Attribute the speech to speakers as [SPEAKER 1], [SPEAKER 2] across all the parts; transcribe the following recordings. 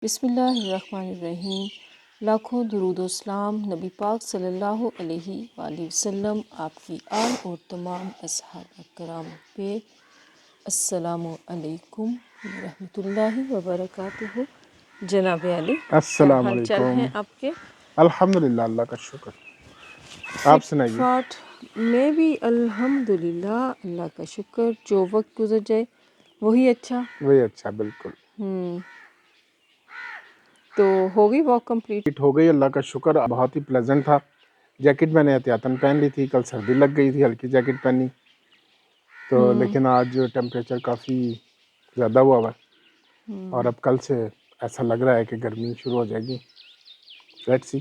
[SPEAKER 1] بسم اللہ الرحمن الرحیم۔ لاکھوں درود و سلام نبی پاک صلی اللہ علیہ وآلہ وسلم آپ کی آل اور تمام اصحاب کرام پہ۔ السلام علیکم ورحمۃ اللہ وبرکاتہ۔ جناب علی، کیا
[SPEAKER 2] السلام
[SPEAKER 1] حال چال
[SPEAKER 2] علیکم۔
[SPEAKER 1] ہیں آپ کے؟
[SPEAKER 2] الحمدللہ، اللہ کا شکر۔ آپ
[SPEAKER 1] فٹ
[SPEAKER 2] سنائیے۔
[SPEAKER 1] فاٹ میں بھی الحمدللہ اللہ کا شکر، جو وقت گزر جائے وہی اچھا۔
[SPEAKER 2] وہی اچھا، بالکل
[SPEAKER 1] تو ہو گئی واک کمپلیٹ؟
[SPEAKER 2] ہو گئی، اللہ کا شکر۔ بہت ہی پلیزنٹ تھا۔ جیکٹ میں نے احتیاطاً پہن لی تھی، کل سردی لگ گئی تھی، ہلکی جیکٹ پہنی تو، لیکن آج ٹیمپریچر کافی زیادہ ہوا ہوا ہے اور اب کل سے ایسا لگ رہا ہے کہ گرمی شروع ہو جائے گی۔ لیٹس سی،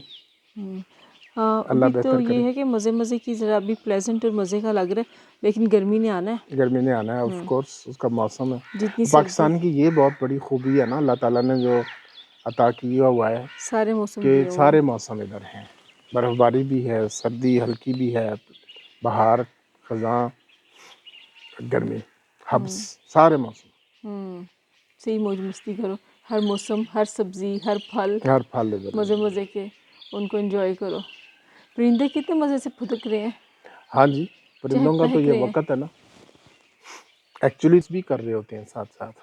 [SPEAKER 1] ہاں،
[SPEAKER 2] اللہ
[SPEAKER 1] ابھی تو
[SPEAKER 2] بہتر کرے۔
[SPEAKER 1] یہ ہے کہ مزے مزے کی ذرا ابھی پلیزنٹ اور مزے کا لگ رہا ہے، لیکن گرمی نے آنا ہے۔
[SPEAKER 2] گرمی نے آنا ہے، آف کورس، اس کا موسم ہے۔
[SPEAKER 1] جتنی سردی
[SPEAKER 2] پاکستان کی یہ بہت بڑی خوبی ہے نا، اللہ تعالیٰ نے جو عطا کیا ہوا ہے
[SPEAKER 1] سارے موسم
[SPEAKER 2] کہ
[SPEAKER 1] دیے ہوئے
[SPEAKER 2] سارے
[SPEAKER 1] ہیں۔
[SPEAKER 2] موسم ادھر ہیں۔ برف باری بھی ہے، سردی ہلکی بھی ہے، بہار، خزاں، گرمی، حبس، سارے موسم،
[SPEAKER 1] صحیح موج مستی کرو، ہر موسم، ہر سبزی، ہر پھل
[SPEAKER 2] ہر پھل ادھر
[SPEAKER 1] مزے مزے کے ان کو انجوائے کرو۔ پرندے کتنے مزے سے پھدک رہے ہیں،
[SPEAKER 2] ہاں جی، پرندوں
[SPEAKER 1] چہک
[SPEAKER 2] کا تو
[SPEAKER 1] پہک
[SPEAKER 2] یہ
[SPEAKER 1] رہے ہیں۔
[SPEAKER 2] وقت ہے نا، ایکچولی بھی کر رہے ہوتے ہیں ساتھ ساتھ۔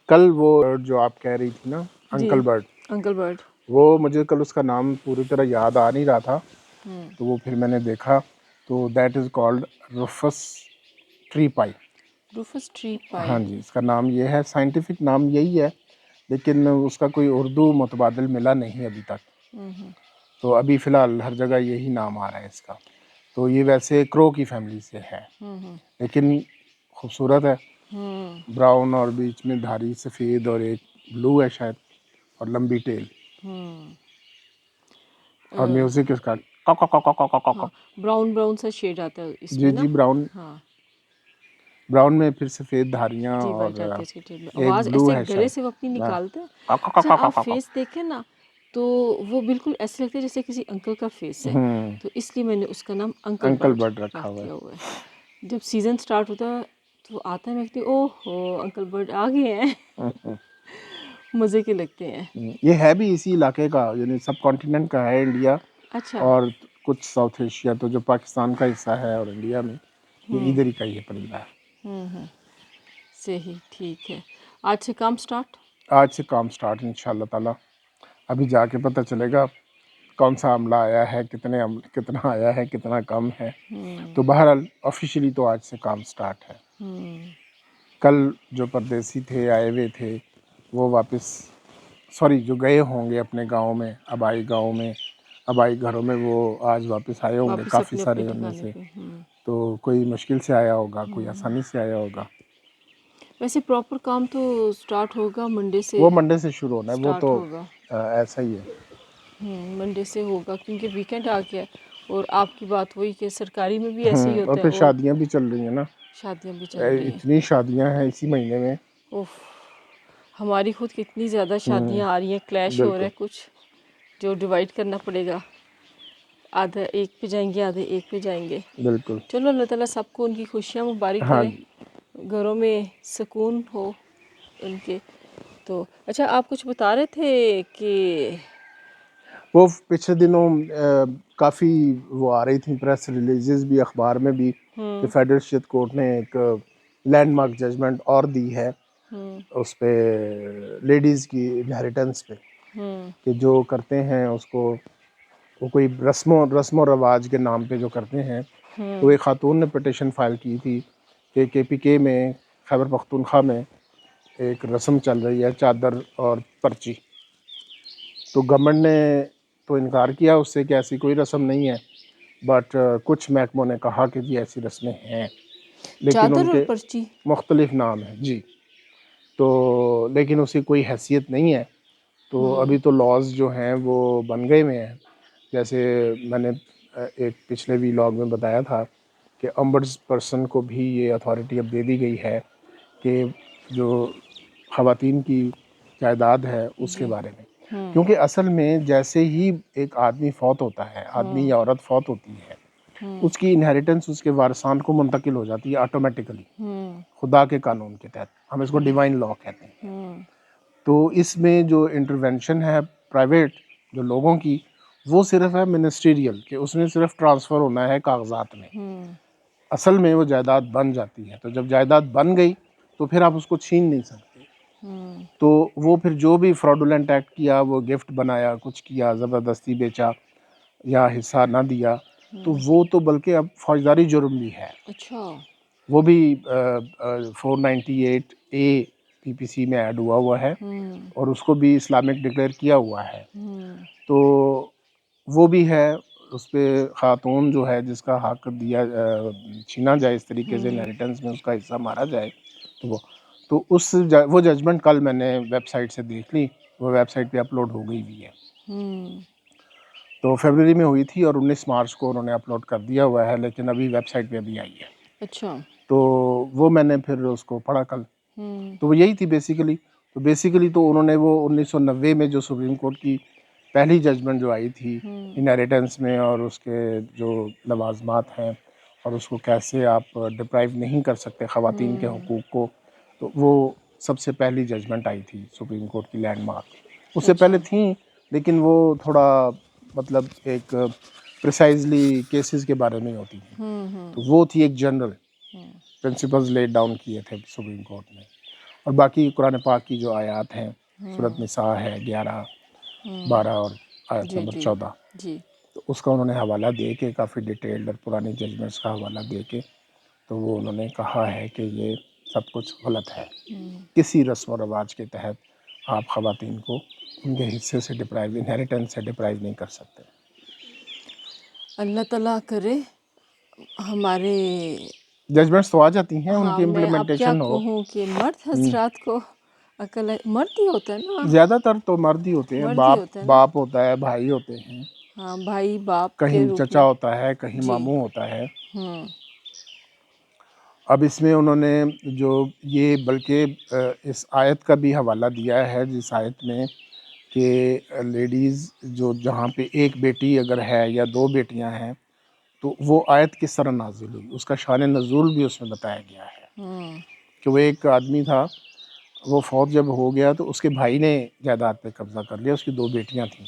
[SPEAKER 2] کل وہ جو آپ کہہ رہی تھی نا،
[SPEAKER 1] جی،
[SPEAKER 2] انکل برڈ،
[SPEAKER 1] انکل برڈ۔
[SPEAKER 2] وہ مجھے کل اس کا نام پوری طرح یاد آ نہیں رہا تھا، تو وہ پھر میں نے دیکھا تو that is called rufous tree pie.
[SPEAKER 1] Rufous tree pie.
[SPEAKER 2] ہاں جی، اس کا نام یہ ہے، سائنٹیفک نام یہی ہے، لیکن اس کا کوئی اردو متبادل ملا نہیں ابھی تک، تو ابھی فی الحال ہر جگہ یہی نام آ رہا ہے اس کا۔ تو یہ ویسے کرو کی فیملی سے ہے، لیکن خوبصورت ہے، براؤن اور بیچ میں دھاری سفید اور ایک بلو ہے شاید، اور لمبی ٹیل، اور میوزک اس کا
[SPEAKER 1] ہاں، براؤن براؤن سا شیڈ آتا ہے اس میں
[SPEAKER 2] جی
[SPEAKER 1] نا۔
[SPEAKER 2] جی، براؤن،
[SPEAKER 1] ہاں
[SPEAKER 2] براؤن میں پھر سفید دھاریاں
[SPEAKER 1] جی،
[SPEAKER 2] اور
[SPEAKER 1] بچ جاتے ہیں اس کے ٹیل میں،
[SPEAKER 2] ایک
[SPEAKER 1] آواز
[SPEAKER 2] بلو
[SPEAKER 1] ایسے
[SPEAKER 2] ہے
[SPEAKER 1] گلے سے وہ اپنی
[SPEAKER 2] شاید۔
[SPEAKER 1] نکالتے ہیں۔ اچھا، آپ فیس دیکھیں نا تو وہ بالکل ایسے لگتا ہے جیسے کسی انکل کا فیس ہے، تو اس لیے میں نے اس کا نام انکل
[SPEAKER 2] انکل
[SPEAKER 1] برڈ
[SPEAKER 2] برڈ رکھا
[SPEAKER 1] رکھ
[SPEAKER 2] ہوا
[SPEAKER 1] دیا ہوا ہے۔ جب سیزن سٹارٹ ہوتا ہے تو وہ آتا ہے، میں کہتی ہوں اوہ ہو انکل برڈ آ گئے ہیں۔
[SPEAKER 2] ہے۔
[SPEAKER 1] مزے کے لگتے ہیں۔
[SPEAKER 2] یہ ہے بھی اسی علاقے کا، یعنی سب کانٹیننٹ کا ہے، انڈیا
[SPEAKER 1] اچھا،
[SPEAKER 2] اور کچھ ساؤتھ ایشیا، تو جو پاکستان کا حصہ ہے اور انڈیا میں، یہ ادھر ہی کا یہ پرندہ ہے۔
[SPEAKER 1] صحیح، ٹھیک ہے۔ آج سے کام سٹارٹ؟
[SPEAKER 2] آج سے کام سٹارٹ ان شاء اللہ تعالیٰ، ابھی جا کے پتہ چلے گا کون سا عملہ آیا ہے، کتنا آیا ہے، کتنا کم ہے، تو بہرحال آفیشیلی تو آج سے کام سٹارٹ ہے۔ کل جو پردیسی تھے، آئے ہوئے تھے، وہ واپس، سوری، جو گئے ہوں گے اپنے گاؤں میں، آبائی گاؤں میں، آبائی گھروں میں، وہ آج واپس آئے ہوں گے
[SPEAKER 1] واپس
[SPEAKER 2] کافی
[SPEAKER 1] اپنے اپنے
[SPEAKER 2] سارے ان میں
[SPEAKER 1] ٹھکانے
[SPEAKER 2] سے،
[SPEAKER 1] پہ۔
[SPEAKER 2] تو کوئی مشکل سے آیا ہوگا، کوئی آسانی سے آیا ہوگا۔
[SPEAKER 1] ویسے پراپر کام تو سٹارٹ ہوگا منڈے سے،
[SPEAKER 2] وہ منڈے سے شروع ہونا ہے، وہ
[SPEAKER 1] سٹارٹ
[SPEAKER 2] تو
[SPEAKER 1] ہوگا۔
[SPEAKER 2] ایسا ہی ہے۔
[SPEAKER 1] منڈے سے ہوگا کیونکہ ویکینڈ آ گیا، اور آپ کی بات وہی کہ سرکاری میں بھی ایسے ہی
[SPEAKER 2] اور
[SPEAKER 1] ہوتا ہے،
[SPEAKER 2] پھر
[SPEAKER 1] اور
[SPEAKER 2] شادیاں بھی چل رہی ہیں نا،
[SPEAKER 1] شادیاں بھی چل رہی ہیں۔
[SPEAKER 2] اتنی شادیاں ہیں اسی مہینے میں۔
[SPEAKER 1] اوف، ہماری خود کتنی زیادہ شادیاں آ رہی ہیں، کلیش ہو رہا
[SPEAKER 2] بالکل
[SPEAKER 1] ہے کچھ، جو ڈیوائڈ کرنا پڑے گا، آدھا ایک پہ جائیں گے، آدھے ایک پہ جائیں گے۔
[SPEAKER 2] بالکل،
[SPEAKER 1] چلو، اللہ تعالیٰ سب کو ان کی خوشیاں مبارک
[SPEAKER 2] ہاں
[SPEAKER 1] کرے،
[SPEAKER 2] جی۔
[SPEAKER 1] گھروں میں سکون ہو ان کے۔ تو اچھا، آپ کچھ بتا رہے تھے کہ
[SPEAKER 2] وہ پچھلے دنوں کافی وہ آ رہی تھیں پریس ریلیزز بھی، اخبار میں بھی، کہ فیڈرل شریعت کورٹ نے ایک لینڈ مارک ججمنٹ اور دی ہے اس پہ، لیڈیز کی انہیریٹنس پہ، کہ جو کرتے ہیں اس کو، وہ کوئی رسم و رواج کے نام پہ جو کرتے ہیں، تو ایک خاتون نے پٹیشن فائل کی تھی کہ کے پی کے میں، خیبر پختونخوا میں ایک رسم چل رہی ہے، چادر اور پرچی، تو گورنمنٹ نے تو انکار کیا اس سے کہ ایسی کوئی رسم نہیں ہے، بٹ کچھ محکموں نے کہا کہ جی ایسی رسمیں ہیں، لیکن ان
[SPEAKER 1] چادر اور
[SPEAKER 2] کے
[SPEAKER 1] پرچی؟
[SPEAKER 2] مختلف نام ہیں جی، تو لیکن اس کی کوئی حیثیت نہیں ہے، تو ابھی تو لاز جو ہیں وہ بن گئے ہوئے ہیں، جیسے میں نے ایک پچھلے ویلاگ میں بتایا تھا کہ امبڈس پرسن کو بھی یہ اتھارٹی اب دے دی گئی ہے کہ جو خواتین کی جائیداد ہے اس کے بارے میں، کیونکہ اصل میں جیسے ہی ایک آدمی فوت ہوتا ہے، آدمی یا عورت فوت ہوتی ہے، اس کی انہیریٹنس اس کے وارثان کو منتقل ہو جاتی ہے آٹومیٹیکلی خدا کے قانون کے تحت. ہم اس کو ڈیوائن لا کہتے ہیں. تو اس میں جو انٹرونشن ہے پرائیویٹ جو لوگوں کی وہ صرف ہے منسٹریل کہ اس میں صرف ٹرانسفر ہونا ہے کاغذات میں. اصل میں وہ جائیداد بن جاتی ہے. تو جب جائیداد بن گئی تو پھر آپ اس کو چھین نہیں سکتے. تو وہ پھر جو بھی فراڈولنٹ ایکٹ کیا, وہ گفٹ بنایا, کچھ کیا, زبردستی بیچا یا حصہ نہ دیا, تو وہ تو بلکہ اب فوجداری جرم بھی ہے.
[SPEAKER 1] اچھا.
[SPEAKER 2] وہ بھی 498A PPC میں ایڈ ہوا ہے اور اس کو بھی اسلامک ڈکلیئر کیا ہوا ہے. تو وہ بھی ہے. اس پہ خاتون جو ہے جس کا حق دیا چھینا جائے اس طریقے سے انہیریٹنس میں اس کا حصہ مارا جائے, تو وہ ججمنٹ کل میں نے ویب سائٹ سے دیکھ لی. وہ ویب سائٹ پہ اپلوڈ ہو گئی بھی ہے. تو فیبرری میں ہوئی تھی اور 19 مارچ کو انہوں نے اپلوڈ کر دیا ہوا ہے, لیکن ابھی ویب سائٹ پہ ابھی آئی ہے.
[SPEAKER 1] اچھا.
[SPEAKER 2] تو وہ میں نے پھر اس کو پڑھا کل. تو وہ یہی تھی بیسیکلی. تو انہوں نے وہ 1990 میں جو سپریم کورٹ کی پہلی ججمنٹ جو آئی تھی انہیریٹنس میں اور اس کے جو لوازمات ہیں اور اس کو کیسے آپ ڈپرائیو نہیں کر سکتے خواتین کے حقوق کو, تو وہ سب سے پہلی ججمنٹ آئی تھی سپریم کورٹ کی لینڈ مارک. اس سے پہلے تھیں لیکن وہ تھوڑا مطلب ایک پریسائزلی کیسز کے بارے میں ہوتی تھیں. تو وہ تھی ایک جنرل پرنسپلز لیڈ ڈاؤن کیے تھے سپریم کورٹ نے. اور باقی قرآن پاک کی جو آیات ہیں, سورۃ نساء ہے 11, 12 اور آیت نمبر 14, تو اس کا انہوں نے حوالہ دے کے کافی ڈیٹیلڈ اور پرانی ججمنٹس کا حوالہ دے کے تو وہ انہوں نے کہا ہے کہ یہ سب کچھ غلط ہے. کسی رسم و رواج کے تحت آپ خواتین کو ان کے حصے سے ڈپرائیو, انہیریٹنس سے ڈپرائیو نہیں کر سکتے.
[SPEAKER 1] اللہ تعالیٰ کرے ہمارے
[SPEAKER 2] ججمنٹس تو آ جاتی ہیں, ان کی
[SPEAKER 1] میں اب کیا
[SPEAKER 2] امپلیمنٹیشن ہو.
[SPEAKER 1] کہوں کہ مرد حضرات کو عقل مرد ہی ہوتا ہے نا,
[SPEAKER 2] زیادہ تر تو مرد ہی ہوتے ہیں.
[SPEAKER 1] مرد ہی ہوتا ہے نا.
[SPEAKER 2] باپ ہوتا ہے, بھائی ہوتے ہیں,
[SPEAKER 1] ہاں بھائی باپ کے
[SPEAKER 2] کہیں
[SPEAKER 1] روپ
[SPEAKER 2] چچا
[SPEAKER 1] میں.
[SPEAKER 2] ہوتا ہے, کہیں ماموں ہوتا ہے.
[SPEAKER 1] ہوں.
[SPEAKER 2] اب اس میں انہوں نے جو یہ بلکہ اس آیت کا بھی حوالہ دیا ہے, جس آیت میں کہ لیڈیز جو جہاں پہ ایک بیٹی اگر ہے یا 2 بیٹیاں ہیں تو وہ آیت کس طرح نازل ہوئی, اس کا شان نزول بھی اس میں بتایا گیا ہے. کہ وہ ایک آدمی تھا, وہ فوت جب ہو گیا تو اس کے بھائی نے جائیداد پہ قبضہ کر لیا. اس کی 2 بیٹیاں تھیں.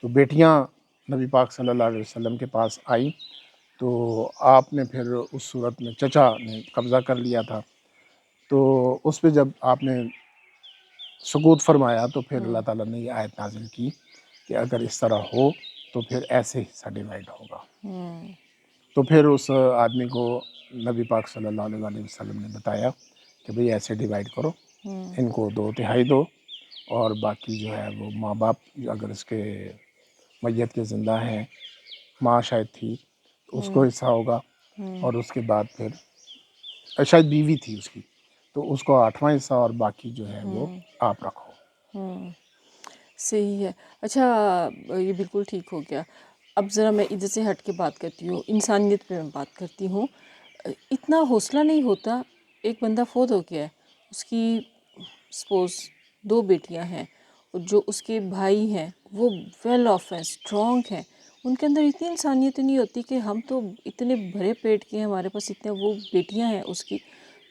[SPEAKER 2] تو بیٹیاں نبی پاک صلی اللہ علیہ وسلم کے پاس آئیں تو آپ نے پھر اس صورت میں چچا نے قبضہ کر لیا تھا. تو اس پہ جب آپ نے سکوت فرمایا تو پھر اللہ تعالیٰ نے یہ آیت نازل کی کہ اگر اس طرح ہو تو پھر ایسے حصہ ڈیوائڈ ہوگا. تو پھر اس آدمی کو نبی پاک صلی اللہ علیہ وسلم نے بتایا کہ بھئی ایسے ڈیوائڈ کرو, ان کو 2/3 دو اور باقی جو ہے وہ ماں باپ اگر اس کے میت کے زندہ ہیں, ماں شاید تھی تو اس کو حصہ ہوگا, اور اس کے بعد پھر شاید بیوی تھی اس کی تو اس کو 8واں حصہ, اور باقی جو ہے وہ آپ رکھو.
[SPEAKER 1] صحیح ہے. اچھا یہ بالکل ٹھیک ہو گیا. اب ذرا میں ادھر سے ہٹ کے بات کرتی ہوں, انسانیت پہ میں بات کرتی ہوں. اتنا حوصلہ نہیں ہوتا, ایک بندہ فوت ہو گیا ہے, اس کی سپوز 2 بیٹیاں ہیں, اور جو اس کے بھائی ہیں وہ ویل آف ہیں, اسٹرانگ ہیں, ان کے اندر اتنی انسانیت نہیں ہوتی کہ ہم تو اتنے بھرے پیٹ کے ہیں, ہمارے پاس اتنے وہ بیٹیاں ہیں اس کی,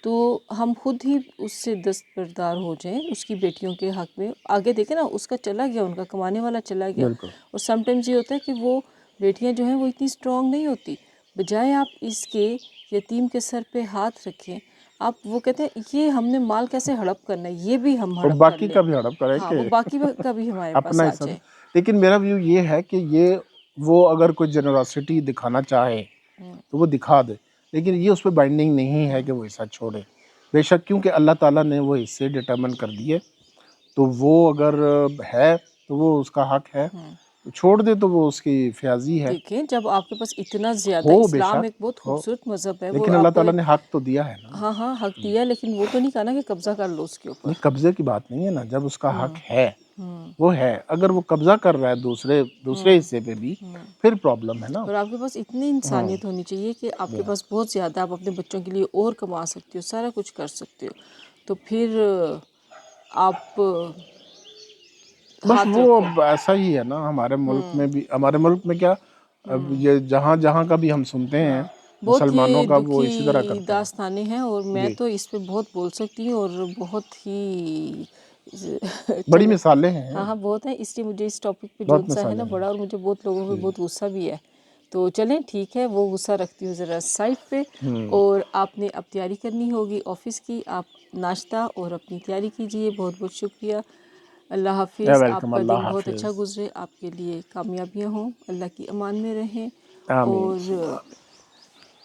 [SPEAKER 1] تو ہم خود ہی اس سے دستبردار ہو جائیں اس کی بیٹیوں کے حق میں. آگے دیکھیں نا, اس کا چلا گیا, ان کا کمانے والا چلا گیا.
[SPEAKER 2] بالکل.
[SPEAKER 1] اور سم ٹائمز یہ ہوتا ہے کہ وہ بیٹیاں جو ہیں وہ اتنی اسٹرانگ نہیں ہوتی, بجائے آپ اس کے یتیم کے سر پہ ہاتھ رکھیں, آپ وہ کہتے ہیں یہ ہم نے مال کیسے ہڑپ کرنا ہے, یہ بھی ہم
[SPEAKER 2] وہ
[SPEAKER 1] ہڑپ کر
[SPEAKER 2] باقی
[SPEAKER 1] لیں.
[SPEAKER 2] کا بھی ہڑپ کرے
[SPEAKER 1] ہاں
[SPEAKER 2] کہ
[SPEAKER 1] وہ باقی کا بھی ہمارے پاس
[SPEAKER 2] اپنا
[SPEAKER 1] آ
[SPEAKER 2] حصہ.
[SPEAKER 1] جائے.
[SPEAKER 2] لیکن میرا ویو یہ ہے کہ یہ وہ اگر کوئی جنراسٹی دکھانا چاہے تو وہ دکھا دے, لیکن یہ اس پہ بائنڈنگ نہیں ہے کہ وہ حصہ چھوڑے. بے شک کیونکہ اللہ تعالیٰ نے وہ حصے ڈٹرمن کر دیے, تو وہ اگر ہے تو وہ اس کا حق ہے, چھوڑ دے تو وہ اس کی فیاضی ہے.
[SPEAKER 1] دیکھیں جب آپ کے پاس اتنا زیادہ,
[SPEAKER 2] ہو بے
[SPEAKER 1] اسلام
[SPEAKER 2] شک
[SPEAKER 1] ایک بہت
[SPEAKER 2] ہو,
[SPEAKER 1] خوبصورت مذہب ہے, وہ
[SPEAKER 2] لیکن اللہ
[SPEAKER 1] آپ کو
[SPEAKER 2] تعالیٰ نے حق تو دیا ہے نا.
[SPEAKER 1] ہاں حق دیا, لیکن وہ تو نہیں کہا نا کہ قبضہ کر لو اس کے اوپر.
[SPEAKER 2] نہیں, قبضے کی بات نہیں ہے نا, جب اس کا حق ہے وہ ہے. اگر وہ قبضہ کر رہا ہے دوسرے حصے پہ بھی پھر پرابلم ہے نا.
[SPEAKER 1] اور آپ کے پاس اتنی انسانیت ہونی چاہیے کہ آپ کے پاس بہت زیادہ, آپ اپنے بچوں کے لیے اور کما سکتے ہو, سارا کچھ کر سکتے ہو, تو پھر آپ
[SPEAKER 2] بس
[SPEAKER 1] ہاتھ
[SPEAKER 2] وہ
[SPEAKER 1] رکھو.
[SPEAKER 2] اب ایسا ہی ہے نا ہمارے ملک میں بھی. ہمارے ملک میں کیا, اب یہ جہاں جہاں کا بھی ہم سنتے ہیں
[SPEAKER 1] بہت
[SPEAKER 2] مسلمانوں
[SPEAKER 1] ہی
[SPEAKER 2] کا وہ اسی طرح
[SPEAKER 1] دکھی
[SPEAKER 2] کرتے ہیں.
[SPEAKER 1] داستانیں ہیں، اور میں
[SPEAKER 2] جی
[SPEAKER 1] تو اس پہ بہت بول سکتی ہوں، اور بہت ہی
[SPEAKER 2] بڑی
[SPEAKER 1] چلے
[SPEAKER 2] مثالیں ہیں،
[SPEAKER 1] ہاں بہت ہے، اس لیے مجھے اس ٹاپک پہ جو
[SPEAKER 2] بہت
[SPEAKER 1] سا ہے نا
[SPEAKER 2] مثالیں ہیں.
[SPEAKER 1] بڑا، اور مجھے بہت لوگوں پہ بہت غصہ بھی ہے. تو چلیں ٹھیک ہے، وہ غصہ رکھتی ہوں ذرا سائڈ پہ. اور آپ نے اب تیاری کرنی ہوگی آفس کی، آپ ناشتہ اور اپنی تیاری کیجئے. بہت بہت شکریہ. اللہ حافظ. آپ
[SPEAKER 2] ویلکم.
[SPEAKER 1] کا
[SPEAKER 2] اللہ
[SPEAKER 1] دن بہت اچھا
[SPEAKER 2] حافظ.
[SPEAKER 1] گزرے، آپ کے لیے کامیابیاں ہوں، اللہ کی امان میں رہیں.
[SPEAKER 2] آمین.
[SPEAKER 1] اور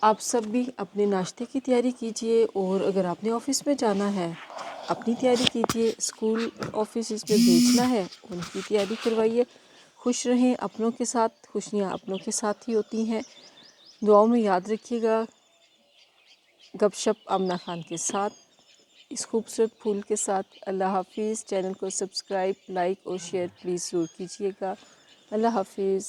[SPEAKER 1] آپ سب بھی اپنے ناشتے کی تیاری کیجئے، اور اگر آپ نے آفس میں جانا ہے اپنی تیاری کیجئے، اسکول آفس میں بھیجنا ہے ان کی تیاری کروائیے. خوش رہیں اپنوں کے ساتھ، خوشیاں اپنوں کے ساتھ ہی ہوتی ہیں. دعاؤں میں یاد رکھیے گا. گپ شپ آمنہ خان کے ساتھ، اس خوبصورت پھول کے ساتھ. اللہ حافظ. چینل کو سبسکرائب، لائک اور شیئر پلیز ضرور کیجیے گا. اللہ حافظ.